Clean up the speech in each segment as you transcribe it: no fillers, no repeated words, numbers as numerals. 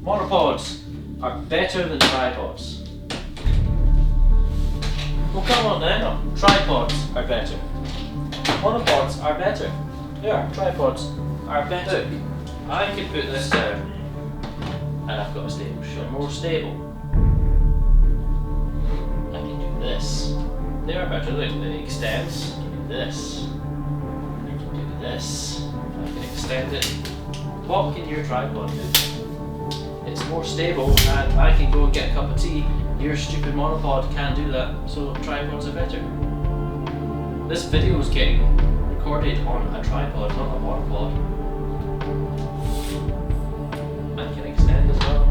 Monopods are better than tripods. Well, come on then. Tripods are better. Monopods are better. Yeah, tripods are better. I can put this down, and I've got a stable shot. More stable. I can do this. They are better. Look, it extends. I can do this. I can do this. I can extend it. What can your tripod do? It's more stable, and I can go and get a cup of tea. Your stupid monopod can't do that, so tripods are better. This video is getting recorded on a tripod, not a monopod. I can extend as well.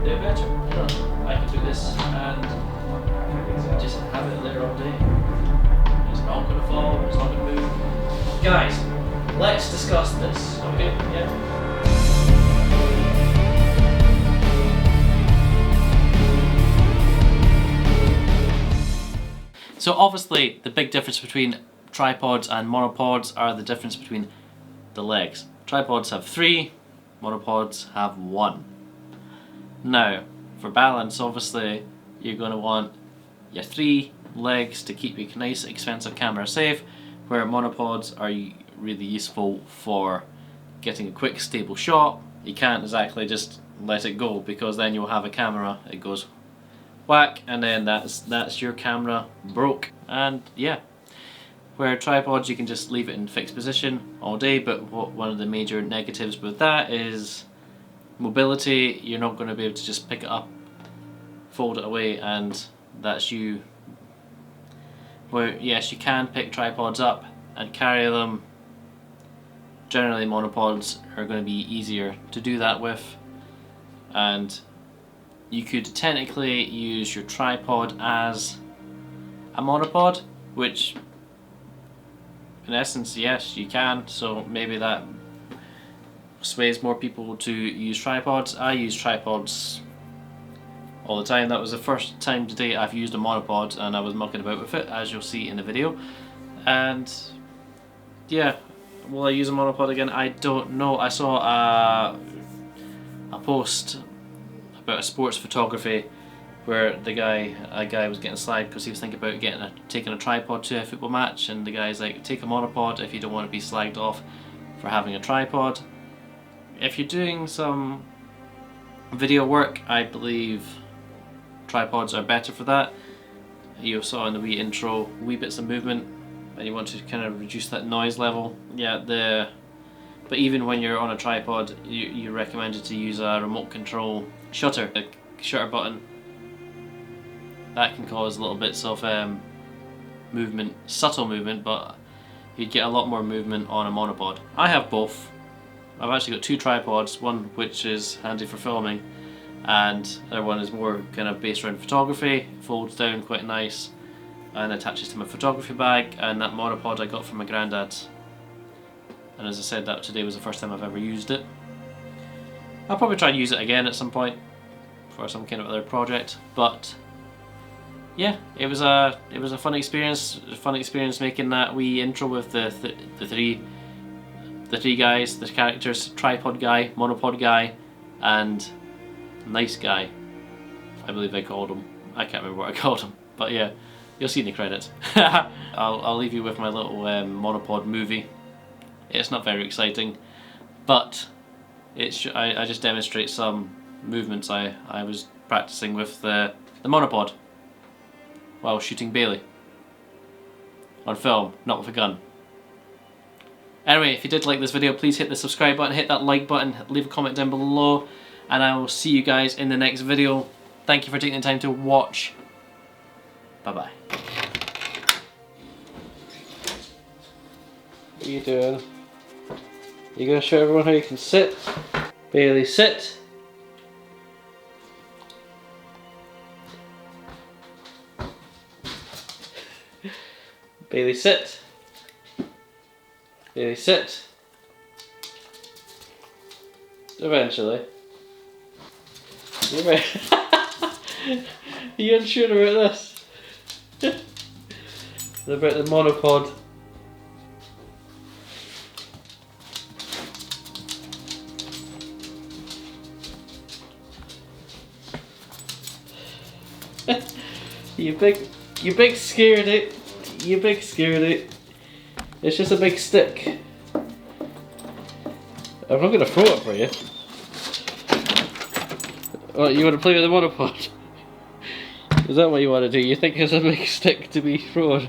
They're better. I can do this and just have it there all day. It's not going to fall, it's not going to move. Guys, let's discuss this, okay? Yeah. So obviously the big difference between tripods and monopods are the difference between the legs. Tripods have 3, monopods have 1. Now, for balance, obviously you're going to want your 3 legs to keep your nice expensive camera safe, where monopods are really useful for getting a quick stable shot. You can't exactly just let it go, because then you'll have a camera, it goes whack, and then that's your camera broke. And yeah, where tripods you can just leave it in fixed position all day, but one of the major negatives with that is mobility. You're not going to be able to just pick it up, fold it away, and that's you. Where yes, you can pick tripods up and carry them. Generally monopods are going to be easier to do that with, and you could technically use your tripod as a monopod, which in essence, yes, you can. So maybe that sways more people to use tripods. I use tripods all the time. That was the first time today I've used a monopod, and I was mucking about with it, as you'll see in the video. And yeah, will I use a monopod again? I don't know. I saw a post about a sports photography where a guy was getting slagged because he was thinking about taking a tripod to a football match, and the guy's like, take a monopod if you don't want to be slagged off for having a tripod. If you're doing some video work, I believe tripods are better for that. You saw in the wee intro, wee bits of movement, and you want to kind of reduce that noise level. Yeah, but even when you're on a tripod, you're recommended to use a remote control shutter, the shutter button. That can cause little bits of movement, subtle movement, but you'd get a lot more movement on a monopod. I have both. I've actually got 2 tripods, one which is handy for filming, and the other one is more kind of based around photography, folds down quite nice and attaches to my photography bag. And that monopod I got from my granddad's, and as I said, that today was the first time I've ever used it. I'll probably try and use it again at some point for some kind of other project, but yeah, it was a fun experience. Making that wee intro with the three guys, the characters: tripod guy, monopod guy, and nice guy. I believe I called him. I can't remember what I called him, but yeah, you'll see in the credits. I'll leave you with my little monopod movie. It's not very exciting, but I just demonstrate some movements I was practicing with the monopod while shooting Bailey on film, not with a gun. Anyway, if you did like this video, please hit the subscribe button, hit that like button, leave a comment down below, and I will see you guys in the next video. Thank you for taking the time to watch. Bye bye. What are you doing? You gonna show everyone how you can sit? Bailey, sit. Bailey, sit. Bailey, sit. Eventually. Are you unsure about this? About the monopod? You big scaredy. You big scaredy. It's just a big stick. I'm not gonna throw it for you. What, you want to play with the monopod? Is that what you want to do? You think it's a big stick to be thrown?